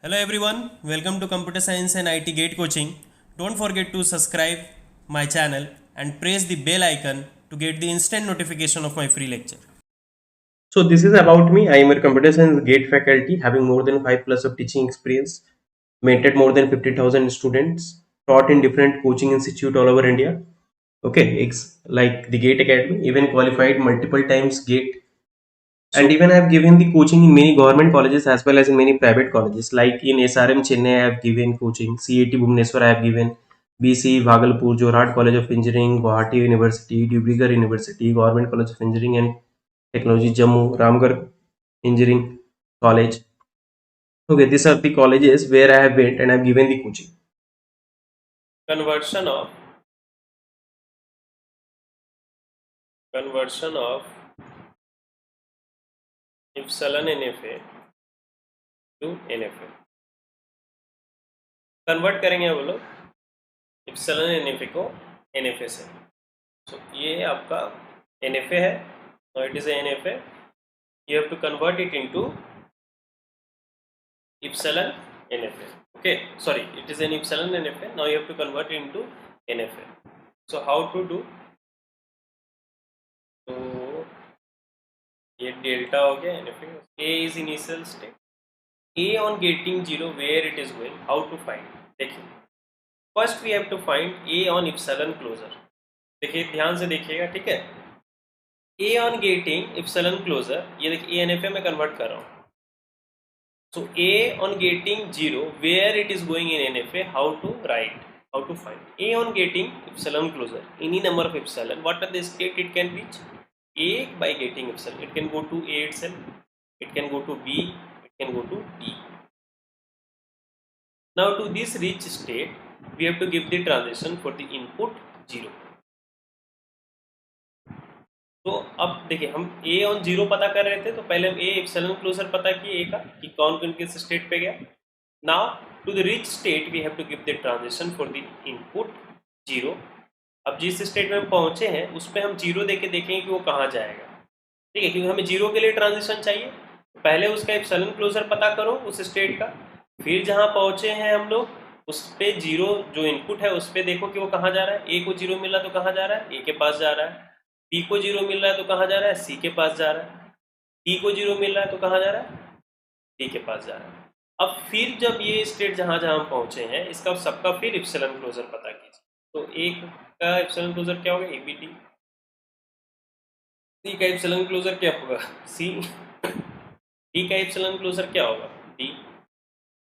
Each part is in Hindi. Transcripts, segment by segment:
Hello everyone, welcome to Computer Science and IT Gate Coaching. Don't forget to subscribe my channel and press the bell icon to get the instant notification of my free lecture. So this is about me. I am a computer science gate faculty having more than 5 plus of teaching experience, mentored more than 50,000 students, taught in different coaching institute all over India. Okay, it's like the Gate Academy, even qualified multiple times Gate, and even I have given the coaching in many government colleges as well as in many private colleges. Like in SRM Chennai, I have given coaching. CAT Bhubaneswar, I have given. BC Bhagalpur, Jorhat College of Engineering, Guwahati University, Dibrugarh University, Government College of Engineering and Technology, Jammu, Ramgarh Engineering College. Okay, these are the colleges where I have went and I have given the coaching. Conversion of epsilon NFA to NFA. Convert करेंगे वो लोग epsilon NFA को NFA से. So ये आपका NFA है. Now it is a NFA. You have to convert it into epsilon NFA. Okay, sorry, it is an epsilon NFA. Now you have to convert it into NFA. So how to do? तो ये डेल्टा हो गया NFA. A is initial state. A on gating 0, where it is going, how to find? देखिए, first we have to find A on epsilon closure. देखिए ध्यान से देखिएगा, ठीक है. A on gating epsilon closure, ये देखिए NFA में कन्वर्ट कर रहा हूँ. So A on gating 0, where it is going in NFA, how to write, how to find? A on gating epsilon closure, any number of epsilon, what are the state it can reach? A by gating epsilon, it can go to A itself, it can go to B, it can go to D. Now to this reach state, we have to give the transition for the input 0. तो अब देखिए हम A on 0 पता कर रहे थे, तो पहले हम A epsilon closure पता किए A का कि कौन कौन किस स्टेट पे गया. Now to the reach state we have to give the transition for the input 0. अब जिस स्टेट में हम पहुंचे हैं उस पर हम 0 देके देखेंगे कि वो कहाँ जाएगा, ठीक है, क्योंकि हमें 0 के लिए ट्रांजिशन चाहिए. पहले उसका एप्सिलॉन क्लोजर पता करो उस स्टेट का, फिर जहाँ पहुंचे हैं हम लोग उस पे 0 जो इनपुट है उस पे देखो कि वो कहाँ जा रहा है. A को 0 मिला तो कहाँ जा रहा है, A के पास जा रहा है. B को 0 मिल रहा है तो कहाँ जा रहा है, C के पास जा रहा है. D को 0 मिल रहा है तो कहाँ जा रहा है, D के पास जा रहा है. अब फिर जब ये स्टेट जहाँ जहाँ हम पहुंचे हैं इसका सबका फिर एप्सिलॉन क्लोजर पता कीजिए. तो A का एप्सिलॉन क्लोजर क्या होगा, ABD. C का एप्सिलॉन क्लोजर क्या होगा, C. D का एप्सिलॉन क्लोजर क्या होगा, D.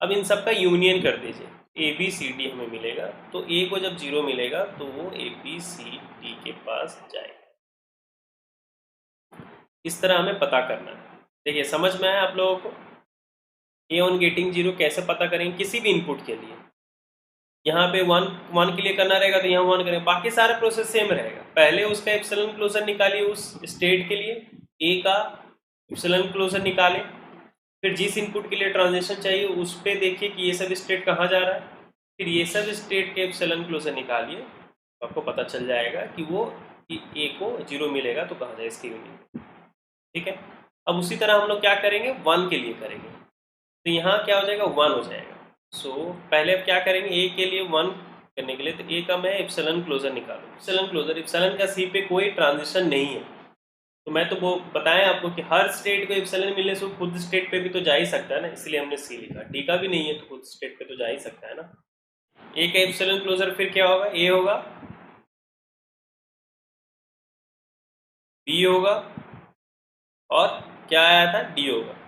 अब इन सब का यूनियन कर दीजिए, ABCD हमें मिलेगा. तो A को जब 0 मिलेगा तो वो ABCD के पास जाएगा. इस तरह हमें पता करना है. देखिए समझ में आया आप लोगों को. A ऑन गेटिंग 0 कैसे पता करेंगे किसी भी इनपुट के लिए. यहाँ पे 1 के लिए करना रहेगा तो यहाँ 1 करेंगे, बाकी सारा प्रोसेस सेम रहेगा. पहले उसका एप्सिलॉन क्लोजर निकालिए उस स्टेट के लिए, A का एप्सिलॉन क्लोजर निकाले, फिर जिस इनपुट के लिए ट्रांजिशन चाहिए उस पर देखिए कि ये सब स्टेट कहाँ जा रहा है, फिर ये सब स्टेट के एप्सिलॉन क्लोजर निकालिए तो आपको पता चल जाएगा कि वो A को 0 मिलेगा तो कहाँ जाए इसकी यूनियन, ठीक है. अब उसी तरह हम लोग क्या करेंगे, 1 के लिए करेंगे, तो यहाँ क्या हो जाएगा, 1 हो जाएगा. सो पहले अब क्या करेंगे, A के लिए 1 करने के लिए तो A का मैं एप्सिलॉन क्लोजर निकालूँ. एप्सिलॉन क्लोजर, एप्सिलॉन का C पे कोई ट्रांजिशन नहीं है, तो मैं तो वो बताया आपको कि हर स्टेट को एप्सिलॉन मिलने से खुद स्टेट पे भी तो जा ही सकता है ना, इसलिए हमने C लिखा. D का भी नहीं है तो खुद स्टेट पे तो जा ही सकता है ना. A का एप्सिलॉन क्लोजर फिर क्या होगा, A होगा, B होगा और क्या आया था, D होगा.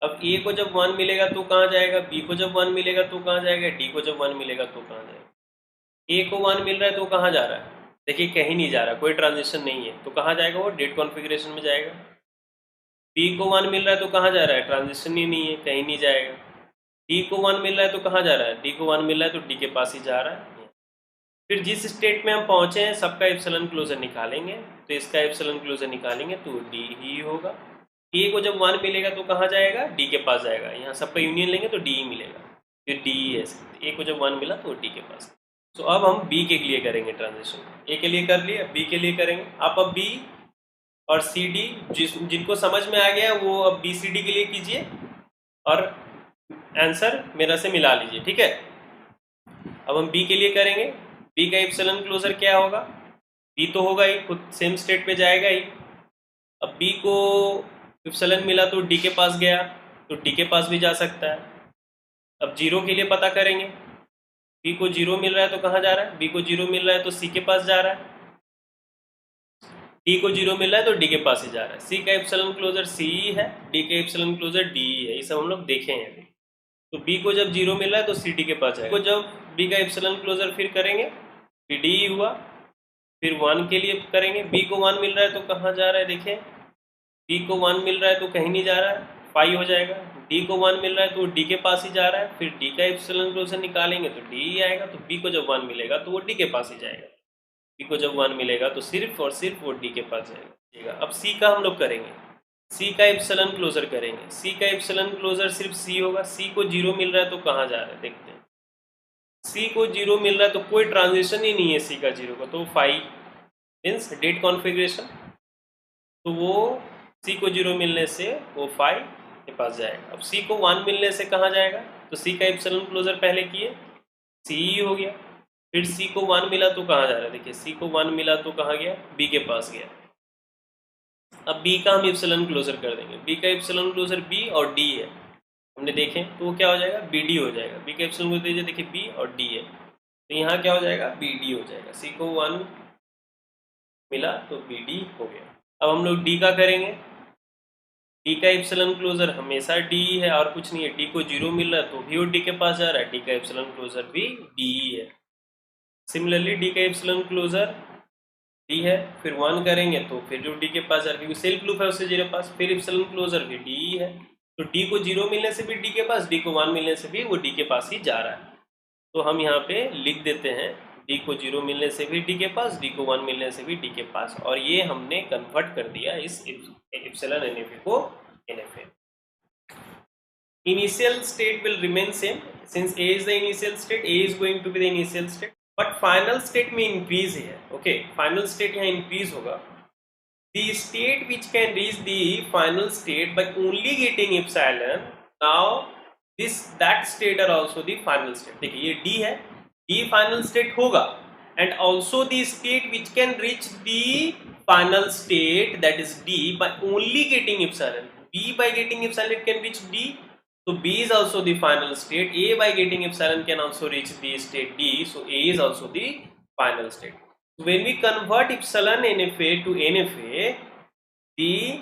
अब A को जब 1 मिलेगा तो कहाँ जाएगा, B को जब 1 मिलेगा तो कहाँ जाएगा, D को जब 1 मिलेगा तो कहाँ जाएगा. A को 1 मिल रहा है तो कहाँ जा रहा है, देखिए कहीं नहीं जा रहा, कोई ट्रांजिशन नहीं है, तो कहाँ जाएगा, वो डेट कॉन्फ़िगरेशन में जाएगा. B को 1 मिल रहा है तो कहाँ जा रहा है, ट्रांजिशन ही नहीं है, कहीं नहीं जाएगा. D को 1 मिल रहा है तो कहाँ जा रहा है, D को 1 मिल रहा है तो D के पास ही जा रहा है. फिर जिस स्टेट में हम पहुँचे हैं सबका एप्सिलॉन क्लोजर निकालेंगे, तो इसका एप्सिलॉन क्लोजर निकालेंगे तो D ही होगा. A को जब 1 मिलेगा तो कहाँ जाएगा, D के पास जाएगा. यहाँ सबका यूनियन लेंगे तो D ही मिलेगा, फिर D ही है. A को जब 1 मिला तो D के पास. तो अब हम B के लिए करेंगे ट्रांजिशन. A के लिए कर लिया, B के लिए करेंगे. आप अब B और CD जिनको समझ में आ गया वो अब BCD के लिए कीजिए, और आंसर मेरा से मिला लीजिए, ठीक है। अब हम बी के लिए करेंगे, बी का एप्सिलॉन क्लोजर क्या होगा, बी तो होगा ही, खुद सेम स्टेट पे जाएगा ही। अब बी को एप्सिलॉन मिला तो डी के पास गया, तो डी के पास भी जा सकता है। अब जीरो के लिए पता करेंगे, बी को जीरो मिल रहा है तो कहाँ जा रहा है, बी को जीरो मिल रहा है तो सी के पास जा रहा है, डी को जीरो मिल रहा है तो डी के पास ही जा रहा है। सी का एप्सिलॉन क्लोजर सी है, डी का एप्सिलॉन क्लोजर डी है, ये सब हम लोग देखे हैं अभी। तो बी को जब जीरो मिल रहा है तो सी डी के पास जाएगा। को जब बी का एप्सिलॉन क्लोजर फिर करेंगे, फिर डी हुआ, फिर वन के लिए करेंगे, बी को वन मिल रहा है तो कहाँ जा रहा है, देखिए बी को वन मिल रहा है तो कहीं नहीं जा रहा है, फाइव हो जाएगा। डी को वन मिल रहा है तो डी के पास ही जा रहा है, फिर डी का एप्सिलॉन क्लोजर निकालेंगे तो डी ही आएगा। तो बी को जब वन मिलेगा तो वो डी के पास ही जाएगा, बी को जब वन मिलेगा तो सिर्फ और सिर्फ वो डी के पास जाएगा। अब सी का हम लोग करेंगे, सी का एप्सिलॉन क्लोजर करेंगे, सी का एप्सिलॉन क्लोजर सिर्फ सी होगा। सी को जीरो मिल रहा है तो कहाँ जा रहा है, देखते हैं। सी को जीरो मिल रहा है तो कोई ट्रांजिशन ही नहीं है सी का जीरो का, तो फाइव मीन्स डेट कॉन्फ़िगरेशन, तो वो सी को जीरो मिलने से वो फाइव के पास जाएगा। अब सी को वन मिलने से कहाँ जाएगा, तो सी का एप्सिलॉन क्लोजर पहले किए, सी हो गया। फिर सी को वन मिला तो कहाँ जा रहा है, देखिए सी को वन मिला तो कहाँ गया, बी के पास गया। अब बी का हम एप्सिलॉन क्लोजर कर देंगे, बी का एप्सिलॉन क्लोजर बी और डी है, हमने देखें तो वो क्या हो जाएगा, बी डी हो जाएगा। बी का एप्सिलॉन क्लोजर दीजिए, देखिए बी और डी है, तो यहाँ क्या हो जाएगा, बी डी हो जाएगा। सी को वन मिला तो बी डी हो गया। अब हम लोग डी का करेंगे, डी का एप्सिलॉन क्लोजर हमेशा डी है और कुछ नहीं है। डी को जीरो मिल रहा है तो भी वो डी के पास जा रहा है, डी का एप्सिलॉन क्लोजर भी डी है। सिमिलरली डी का एप्सिलॉन क्लोजर डी है, फिर वन करेंगे तो फिर जो डी के पास जा रहा है, क्योंकि सेल्फ लूप है उससे जीरो पास, फिर एप्सिलॉन क्लोजर भी डी है, तो डी को जीरो मिलने से भी डी के पास, डी को वन मिलने से भी वो डी के पास ही जा रहा है। तो हम यहाँ पे लिख देते हैं डी को जीरो मिलने से भी डी के पास, डी को वन मिलने से भी डी के पास, और ये हमने कन्वर्ट कर दिया इस एप्सिलॉन एनएफए को NFA. Initial state will remain same, since A is the initial state, A is going to be the initial state, but final state में इंक्रीज है। ओके, फाइनल स्टेट यहाँ इंक्रीज होगा। The state which can reach the final state by only getting epsilon, now that state are also the final state। देखिए ये D है, D final state होगा, and also the state which can reach the final state, that is D, by only getting epsilon। B by getting epsilon it can reach D, so B is also the final state। A by getting epsilon can also reach the state D, so A is also the final state। When we convert epsilon NFA to NFA, the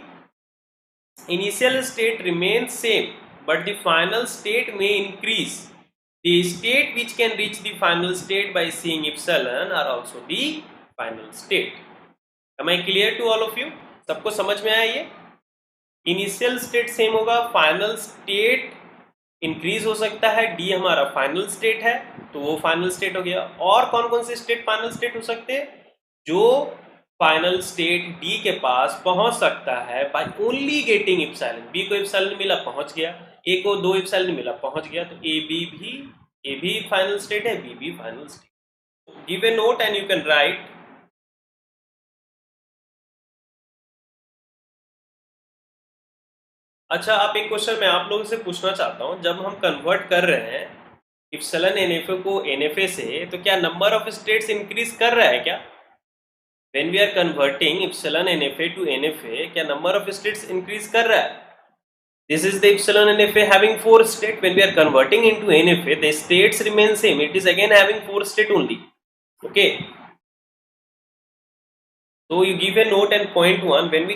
initial state remains same, but the final state may increase। The state which can reach the final state by seeing epsilon are also the final state। Am I clear to all of you? सबको समझ में आया ये? इनिशियल स्टेट सेम होगा, फाइनल स्टेट इंक्रीज हो सकता है, डी हमारा फाइनल स्टेट है तो वो फाइनल स्टेट हो गया। और कौन कौन से स्टेट फाइनल स्टेट हो सकते हैं, जो फाइनल स्टेट डी के पास पहुंच सकता है by only getting epsilon. B को एप्सिलॉन मिला पहुंच गया, ए को दो एप्सिलॉन मिला पहुंच गया, तो ए भी फाइनल स्टेट है, बी भी final state. Give a note and you can write. अच्छा, आप एक क्वेश्चन मैं आप लोगों से पूछना चाहता हूं, जब हम कन्वर्ट कर रहे हैं एप्सिलॉन एनएफए को एनएफए से, तो क्या नंबर ऑफ स्टेट्स इंक्रीज कर रहा है क्या? When we are converting epsilon NFA to NFA, क्या number of states increase कर रहा है? This is the epsilon NFA having 4 states. When we are converting into NFA, the states remain same. It is again having 4 states only. Okay. So you give a note and point 1. When we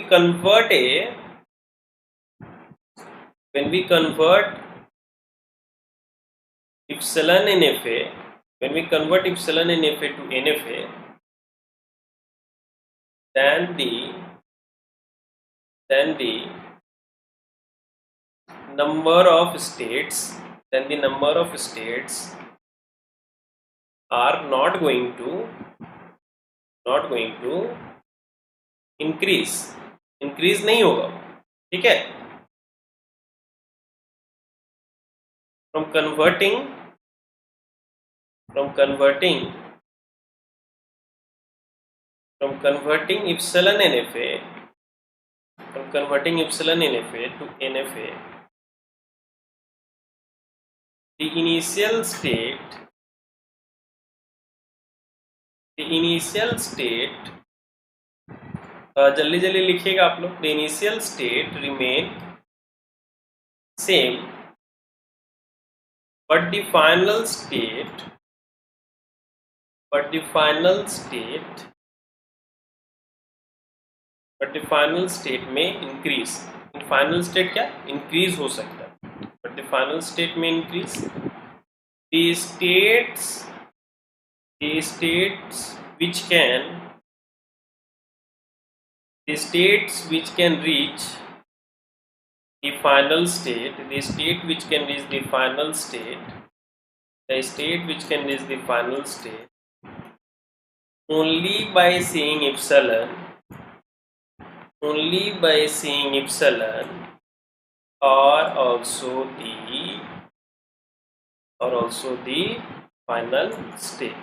convert epsilon NFA, when we convert epsilon NFA to NFA, then the number of states are not going to increase नहीं होगा, ठीक है। from converting epsilon NFA to NFA, the initial state जल्दी जल्दी लिखिएगा आप लोग। the initial state remain same but the final state may increase। Final state क्या इंक्रीज हो सकता है, बट द फाइनल स्टेट में increase. the states which can reach the final state, the state which can reach the final state only by seeing epsilon or also the final state,